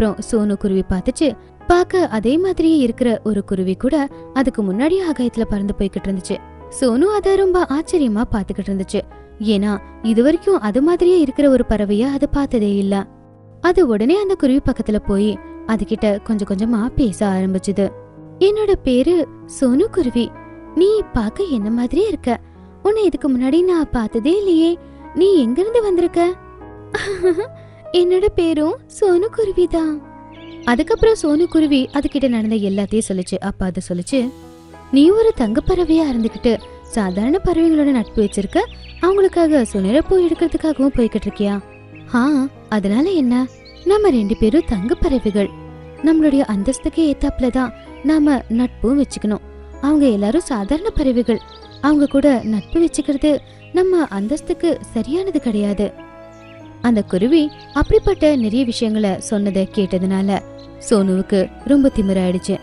அதுக்கப்புறம் சோனு குருவி பார்த்துச்சு. பார்க்க அதே மாதிரியே இருக்கிற ஒரு குருவி கூட அதுக்கு முன்னாடி ஆகாயத்துல பறந்து போய்கிட்டு இருந்துச்சு. சோனு அத ரொம்ப ஆச்சரியமா பாத்துக்கிட்டு இருந்துச்சு. ஏன்னா இது வரைக்கும் அது மாதிரியே இருக்கிற ஒரு பறவைய அது பார்த்ததே இல்ல. அது உடனே அந்த குருவி பக்கத்துல போய் அதுகிட்ட கொஞ்சம் கொஞ்சமா பேச ஆரம்பிச்சுது. என்னோட பேரு சோனு குருவி. நீ பார்க்க என்ன மாதிரியே இருக்க. உன்னை இதுக்கு முன்னாடி நான் பார்த்ததே இல்லையே. நீ எங்க இருந்து வந்திருக்க? என்னோட பேரும் சோனு குருவி தான். அதுக்கப்புறம் சோனு குருவி அதுகிட்ட நடந்த எல்லாத்தையும் சொல்லுச்சு. அப்ப அது சொல்லுச்சு, நீ ஒரு தங்க பறவையா இருந்துகிட்டு சாதாரண பறவைகளோட நட்பு வச்சிருக்க. அவங்களுக்காக சுனிரப்பூ எடுக்கிறதுக்காகவும் போய்கிட்டு இருக்கியா? அதனால என்ன? நம்ம 2 பேரும் தங்க பறவைகள். நம்மளுடைய அந்தஸ்துக்கு ஏத்தாப்புலதான் நாம நட்பும் வச்சுக்கணும். அவங்க எல்லாரும் சாதாரண பறவைகள். அவங்க கூட நட்பு வச்சுக்கிறது நம்ம அந்தஸ்துக்கு சரியானது கிடையாது. அந்த குருவி அப்படிப்பட்ட நிறைய விஷயங்களை சொன்னதை கேட்டதுனால சோனுவுக்கு ரொம்ப திமிராயிடுச்சு.